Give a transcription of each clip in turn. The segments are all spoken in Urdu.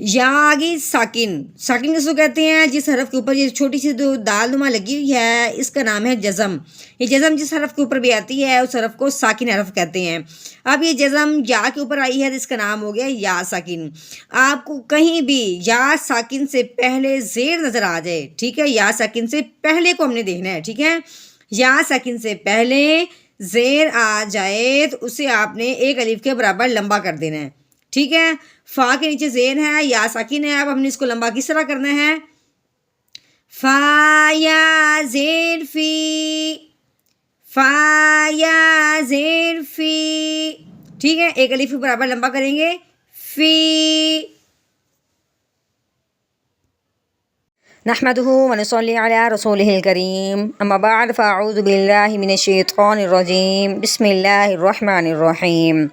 یا آگی ساکن، ساکن کس کو کہتے ہیں؟ جس حرف کے اوپر یہ چھوٹی سی جو دال نما لگی ہوئی ہے اس کا نام ہے جزم۔ یہ جزم جس حرف کے اوپر بھی آتی ہے اس حرف کو ساکن حرف کہتے ہیں۔ اب یہ جزم یا کے اوپر آئی ہے تو اس کا نام ہو گیا یا ساکن۔ آپ کو کہیں بھی یا ساکن سے پہلے زیر نظر آ جائے، ٹھیک ہے، یا ساکن سے پہلے کو ہم نے دیکھنا ہے، ٹھیک ہے، یا ساکن سے پہلے زیر آ جائے تو اسے آپ نے ایک الف کے برابر لمبا کر دینا ہے، ٹھیک ہے۔ فا کے نیچے زیر ہے، یا ساکن ہے، اب ہم نے اس کو لمبا کس طرح کرنا ہے؟ فا یا زیر فی، فا یا زیر فی، ٹھیک ہے، ایک الف کے برابر لمبا کریں گے، فی۔ نحمده ونصلي على رسوله الكريم، اما بعد فاعوذ باللہ من الشیطان الرجیم، بسم اللہ الرحمن الرحیم۔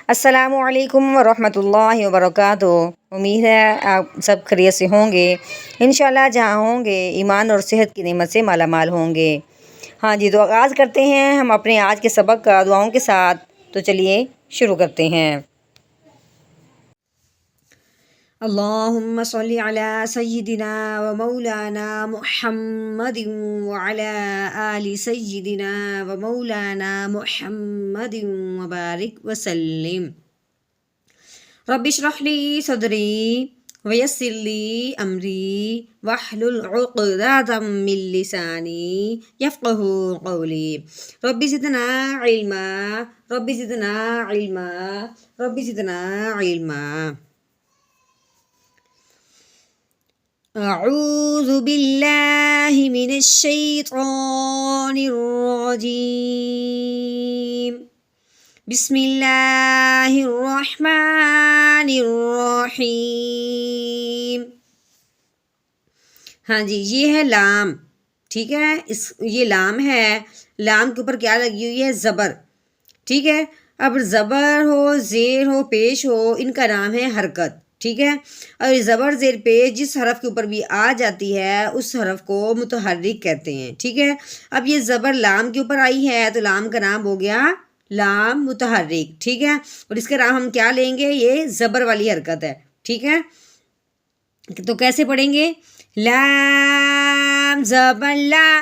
السلام علیکم ورحمۃ اللہ وبرکاتہ۔ امید ہے آپ سب خیریت سے ہوں گے، انشاءاللہ جہاں ہوں گے ایمان اور صحت کی نعمت سے مالا مال ہوں گے۔ ہاں جی، تو آغاز کرتے ہیں ہم اپنے آج کے سبق کا دعاؤں کے ساتھ، تو چلیے شروع کرتے ہیں۔ اللہم صلی علی سیدنا و مولانا محمد وعلی آل سیدنا و مولانا محمد وبارک وسلم۔ رب اشرح لی صدری ویسر لی امری واحلل عقدۃ من لسانی یفقہوا قولی۔ رب زدنا علما، رب زدنا علما، رب زدنا علما۔ اعوذ باللہ من الشیطان الرجیم، بسم اللہ الرحمن الرحیم۔ ہاں جی، یہ ہے لام، ٹھیک ہے، یہ لام ہے، لام کے اوپر کیا لگی ہوئی ہے؟ زبر، ٹھیک ہے۔ اب زبر ہو، زیر ہو، پیش ہو، ان کا نام ہے حرکت، ٹھیک ہے۔ اور زبر زیر پیش جس حرف کے اوپر بھی آ جاتی ہے اس حرف کو متحرک کہتے ہیں، ٹھیک ہے۔ اب یہ زبر لام کے اوپر آئی ہے تو لام کا نام ہو گیا لام متحرک، ٹھیک ہے۔ اور اس کا نام ہم کیا لیں گے؟ یہ زبر والی حرکت ہے، ٹھیک ہے۔ تو کیسے پڑھیں گے؟ لام زبر لا،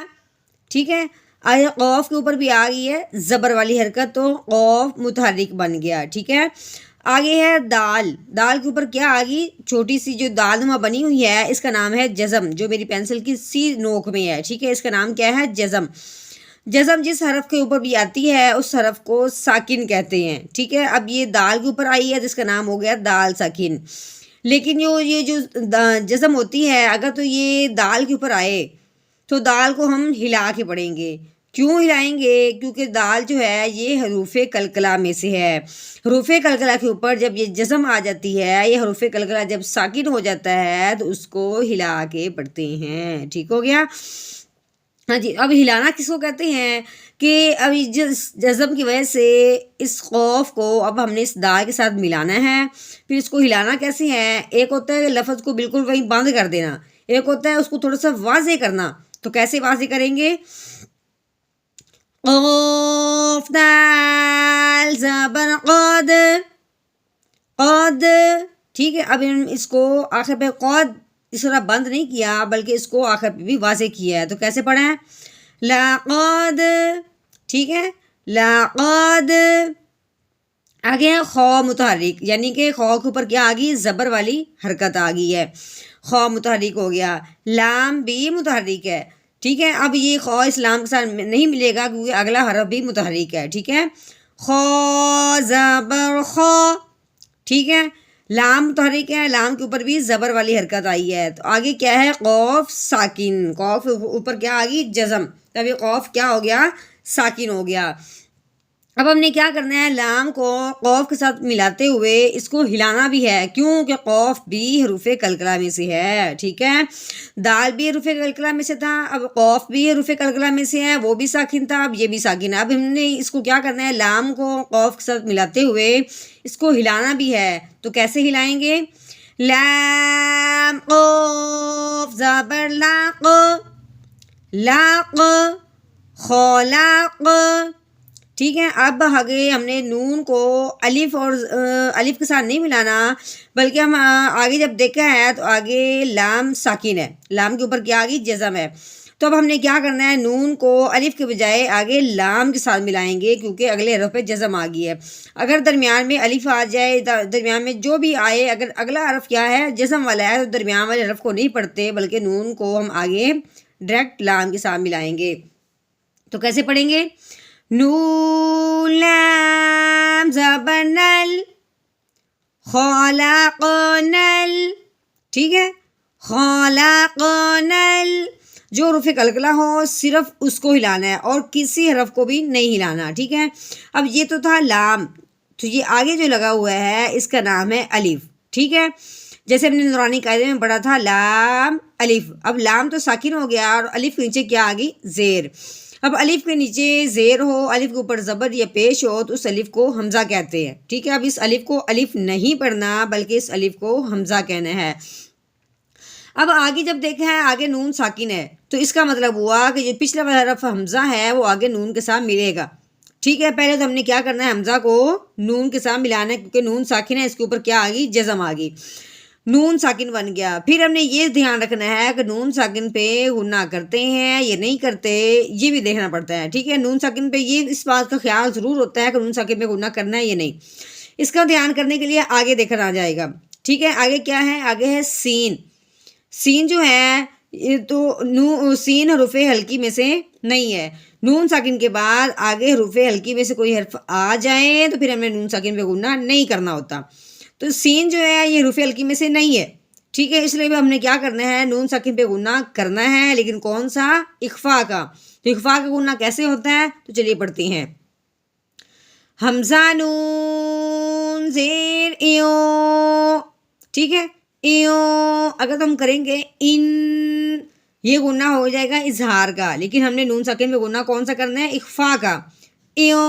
ٹھیک ہے۔ آیا قوف کے اوپر بھی آ گئی ہے زبر والی حرکت تو قوف متحرک بن گیا، ٹھیک ہے۔ آگے ہے دال، دال کے اوپر کیا آ گئی؟ چھوٹی سی جو دال نما بنی ہوئی ہے اس کا نام ہے جزم، جو میری پینسل کی سی نوک میں ہے، ٹھیک ہے، اس کا نام کیا ہے؟ جزم۔ جزم جس حرف کے اوپر بھی آتی ہے اس حرف کو ساکن کہتے ہیں، ٹھیک ہے۔ اب یہ دال کے اوپر آئی ہے جس کا نام ہو گیا دال ساکن۔ لیکن یہ جو جزم ہوتی ہے اگر تو یہ دال کے اوپر آئے تو دال کو ہم ہلا کے پڑھیں گے۔ کیوں ہلائیں گے؟ کیونکہ دال جو ہے یہ حروف قلقلہ میں سے ہے۔ حروف قلقلہ کے اوپر جب یہ جزم آ جاتی ہے، یہ حروف قلقلہ جب ساکن ہو جاتا ہے تو اس کو ہلا کے پڑھتے ہیں، ٹھیک ہو گیا۔ ہاں جی، اب ہلانا کس کو کہتے ہیں؟ کہ اب جزم کی وجہ سے اس خوف کو اب ہم نے اس دال کے ساتھ ملانا ہے، پھر اس کو ہلانا کیسے ہے؟ ایک ہوتا ہے لفظ کو بالکل وہیں بند کر دینا، ایک ہوتا ہے اس کو تھوڑا سا واضح کرنا۔ تو کیسے واضح کریں گے؟ قاف دال زبر قد، قد، ٹھیک ہے۔ اب اس کو آخر پہ قد اس طرح بند نہیں کیا بلکہ اس کو آخر پہ بھی واضح کیا ہے، تو کیسے پڑھا ہے؟ لقد، ٹھیک ہے، لقد۔ آگے ہے خو متحرک، یعنی کہ خو کے اوپر کیا آ گئی؟ زبر والی حرکت آ گئی ہے، خو متحرک ہو گیا۔ لام بھی متحرک ہے، ٹھیک ہے۔ اب یہ خو اسلام کے ساتھ نہیں ملے گا کیونکہ اگلا حرف بھی متحرک ہے، ٹھیک ہے۔ خو زبر خو، ٹھیک ہے۔ لام متحرک ہے، لام کے اوپر بھی زبر والی حرکت آئی ہے، تو آگے کیا ہے؟ قوف ساکن، قوف اوپر کیا آ گئی؟ جزم، تب یہ قوف کیا ہو گیا؟ ساکن ہو گیا۔ اب ہم نے کیا کرنا ہے؟ لام کو قوف کے ساتھ ملاتے ہوئے اس کو ہلانا بھی ہے، کیوں کہ قوف بھی حروف قلقلہ میں سے ہے، ٹھیک ہے۔ دال بھی حروف قلقلہ میں سے تھا، اب قوف بھی حروف قلقلہ میں سے ہے، وہ بھی ساکن تھا، اب یہ بھی ساکن ہے۔ اب ہم نے اس کو کیا کرنا ہے؟ لام کو قوف کے ساتھ ملاتے ہوئے اس کو ہلانا بھی ہے، تو کیسے ہلائیں گے؟ لام قوف زبر لاق، لاق، خلاق، ٹھیک ہے. اب آگے ہم نے نون کو الف اور الف کے ساتھ نہیں ملانا، بلکہ ہم آگے جب دیکھا ہے تو آگے لام ساکن ہے، لام کے اوپر کیا آ گئی؟ جزم ہے. تو اب ہم نے کیا کرنا ہے؟ نون کو الف کے بجائے آگے لام کے ساتھ ملائیں گے، کیونکہ اگلے حرف پہ جزم آ گئی ہے. اگر درمیان میں الف آ جائے، درمیان میں جو بھی آئے، اگر اگلا حرف کیا ہے؟ جزم والا ہے، تو درمیان والے حرف کو نہیں پڑھتے، بلکہ نون کو ہم آگے ڈائریکٹ لام کے ساتھ ملائیں گے. تو کیسے پڑھیں گے؟ نون لام زبر نل خلقنل. ٹھیک ہے، خلقنل. جو حروف قلقلہ ہو صرف اس کو ہلانا ہے اور کسی حرف کو بھی نہیں ہلانا. ٹھیک ہے. اب یہ تو تھا لام، تو یہ آگے جو لگا ہوا ہے اس کا نام ہے الف. ٹھیک ہے، جیسے ہم نے نورانی قاعدے میں پڑھا تھا لام الف. اب لام تو ساکن ہو گیا اور الف کے نیچے کیا آ گئی؟ زیر. اب الف کے نیچے زیر ہو، الف کے اوپر زبر یا پیش ہو، تو اس الف کو حمزہ کہتے ہیں. ٹھیک ہے، اب اس الف کو الف نہیں پڑھنا، بلکہ اس الف کو حمزہ کہنا ہے. اب آگے جب دیکھا ہے آگے نون ساکن ہے، تو اس کا مطلب ہوا کہ جو پچھلا والا حرف حمزہ ہے وہ آگے نون کے ساتھ ملے گا. ٹھیک ہے، پہلے تو ہم نے کیا کرنا ہے؟ حمزہ کو نون کے ساتھ ملانا ہے، کیونکہ نون ساکن ہے، اس کے اوپر کیا آ گئی؟ جزم آ گئی. نون ساکن بن گیا. پھر ہم نے یہ دھیان رکھنا ہے کہ نون ساکن پہ غنہ کرتے ہیں یا نہیں کرتے، یہ بھی دیکھنا پڑتا ہے. ٹھیک ہے، نون ساکن پہ یہ اس بات کا خیال ضرور ہوتا ہے کہ نون ساکن پہ غنہ کرنا ہے یا نہیں. اس کا دھیان کرنے کے لیے آگے دیکھنا آ جائے گا. ٹھیک ہے، آگے کیا ہے؟ آگے ہے سین. سین جو ہے یہ تو سین حروف ہلکی میں سے نہیں ہے. نون ساکن کے بعد آگے حروف ہلکی میں سے کوئی حرف آ جائے تو پھر ہمیں نون ساکن پہ غنہ نہیں کرنا ہوتا. تو سین جو ہے یہ حروف ہلکی میں سے نہیں ہے. ٹھیک ہے، اس لیے بھی ہم نے کیا کرنا ہے؟ نون ساکن پہ غنہ کرنا ہے، لیکن کون سا؟ اخفا کا. تو اخفا کا غنہ کیسے ہوتا ہے؟ تو چلیے پڑھتے ہیں. حمزہ نون زیر ایو. ٹھیک ہے، ایو اگر ہم کریں گے ان، یہ غنہ ہو جائے گا اظہار کا، لیکن ہم نے نون ساکن پہ غنہ کون سا کرنا ہے؟ اخفا کا. ایو.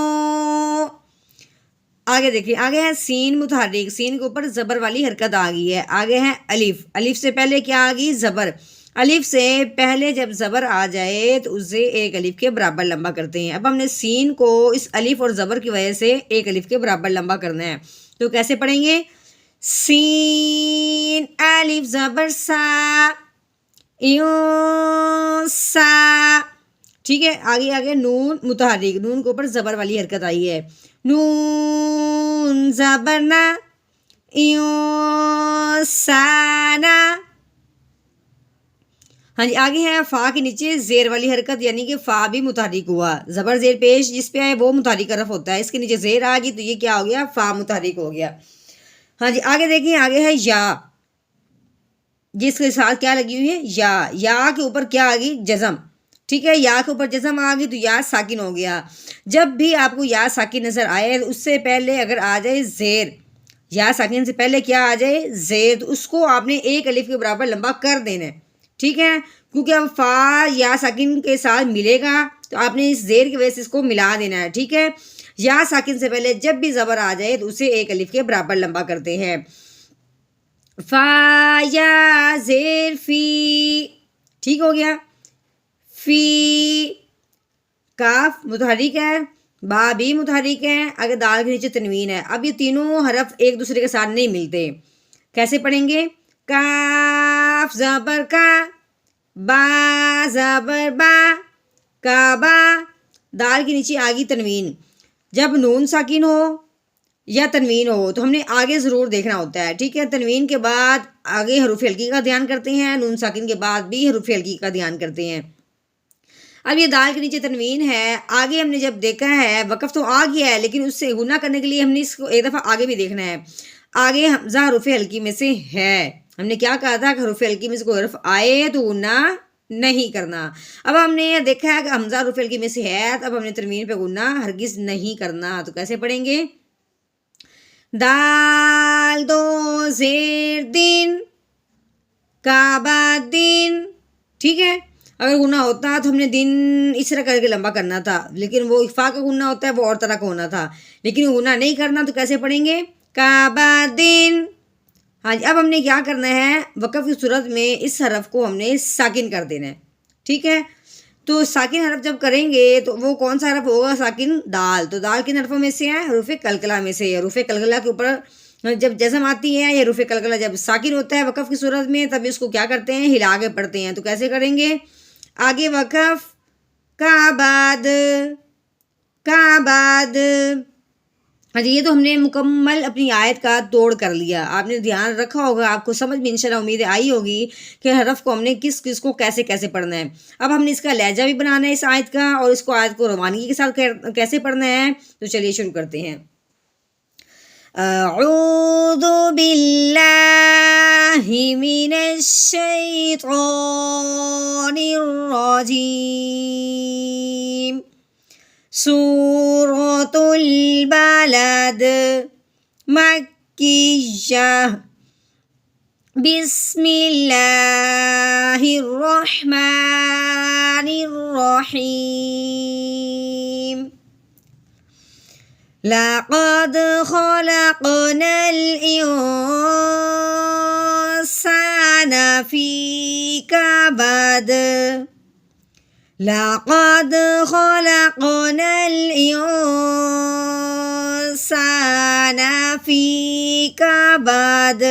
آگے دیکھیے، آگے ہے سین متحرک. سین کے اوپر زبر والی حرکت آ گئی ہے. آگے ہے الف. الف سے پہلے کیا آ گئی؟ زبر. الف سے پہلے جب زبر آ جائے تو اسے ایک الف کے برابر لمبا کرتے ہیں. اب ہم نے سین کو اس الف اور زبر کی وجہ سے ایک الف کے برابر لمبا کرنا ہے. تو کیسے پڑھیں گے؟ سین الف زبر سا یو سا. ٹھیک ہے، آگے نون متحرک. نون کے اوپر زبر والی حرکت آئی ہے. نون زبر نا یو سانا. ہاں جی، آگے ہے فا کے نیچے زیر والی حرکت، یعنی کہ فا بھی متحرک ہوا. زبر زیر پیش جس پہ آئے وہ متحرک حرف ہوتا ہے، اس کے نیچے زیر آ گئی تو یہ کیا ہو گیا؟ فا متحرک ہو گیا. ہاں جی، آگے دیکھیں، آگے ہے یا، جس کے ساتھ کیا لگی ہوئی ہے؟ یا. یا کے اوپر کیا آ گئی؟ جزم. ٹھیک ہے، یا کے اوپر جزم آ گئی تو یا ساکن ہو گیا. جب بھی آپ کو یا ساکن نظر آئے اس سے پہلے اگر آ جائے زیر، یا ساکن سے پہلے کیا آ جائے؟ زیر، تو اس کو آپ نے ایک الف کے برابر لمبا کر دینا ہے. ٹھیک ہے، کیونکہ اب فا یا ساکن کے ساتھ ملے گا تو آپ نے اس زیر کی وجہ سے اس کو ملا دینا ہے. ٹھیک ہے، یا ساکن سے پہلے جب بھی زبر آ جائے تو اسے ایک الف کے برابر لمبا کرتے ہیں. فا یا زیر فی. ٹھیک ہو گیا. فی. کاف متحرک ہے، با بھی متحرک ہے، اگر دال کے نیچے تنوین ہے. اب یہ تینوں حرف ایک دوسرے کے ساتھ نہیں ملتے. کیسے پڑھیں گے؟ کاف زبر کا، با زبر با، کعبہ. دال کے نیچے آگی تنوین. جب نون ساکن ہو یا تنوین ہو تو ہم نے آگے ضرور دیکھنا ہوتا ہے. ٹھیک ہے، تنوین کے بعد آگے حروف ہلکی کا دھیان کرتے ہیں، نون ساکن کے بعد بھی حروف ہلکی کا دھیان کرتے ہیں. اب یہ دال کے نیچے تنوین ہے. آگے ہم نے جب دیکھا ہے وقف تو آ گیا ہے، لیکن اس سے غنہ کرنے کے لیے ہم نے اس کو ایک دفعہ آگے بھی دیکھنا ہے. آگے حمزہ حروف ہلکی میں سے ہے. ہم نے کیا کہا تھا کہ حروف ہلکی میں سے کوئی حرف آئے تو غنہ نہیں کرنا. اب ہم نے یہ دیکھا ہے کہ حمزہ حروف ہلکی میں سے ہے، تو اب ہم نے تنوین پہ غنہ ہرگز نہیں کرنا. تو کیسے پڑھیں گے؟ دال دو زیر دن کعبہ دن. ٹھیک ہے، اگر غنہ ہوتا تو ہم نے دن اس طرح کر کے لمبا کرنا تھا، لیکن وہ اخفا کا غنہ ہوتا ہے وہ اور طرح کا ہونا تھا، لیکن غنہ نہیں کرنا. تو کیسے پڑھیں گے؟ کعبہ دن. ہاں جی، اب ہم نے کیا کرنا ہے؟ وقف کی صورت میں اس حرف کو ہم نے ساکن کر دینا ہے. ٹھیک ہے، تو ساکن حرف جب کریں گے تو وہ کون سا حرف ہوگا؟ ساکن دال. تو دال کن حرفوں میں سے ہے؟ حروف قلقلہ میں سے. حروف قلقلہ کے اوپر جب جزم آتی ہے یا حروف قلقلہ جب ساکن ہوتا ہے وقف کی صورت میں تب اس کو کیا کرتے ہیں؟ ہلا کے پڑھتے ہیں. تو کیسے کریں گے؟ آگے وقف کا بعد. ہاں جی، یہ تو ہم نے مکمل اپنی آیت کا توڑ کر لیا. آپ نے دھیان رکھا ہوگا، آپ کو سمجھ میں انشاءاللہ امید آئی ہوگی کہ حرف کو ہم نے کس کو کیسے پڑھنا ہے. اب ہم نے اس کا لہجہ بھی بنانا ہے اس آیت کا، اور اس کو آیت کو روانگی کے ساتھ کیسے پڑھنا ہے. تو چلیے شروع کرتے ہیں. اعوذ باللہ من الشیطان الرجیم. سورۃ البلد مکیہ. بسم اللہ الرحمن الرحیم. لقد خلقنا الانسان فی کبد. لقد خلقنا الانسان فی کبد.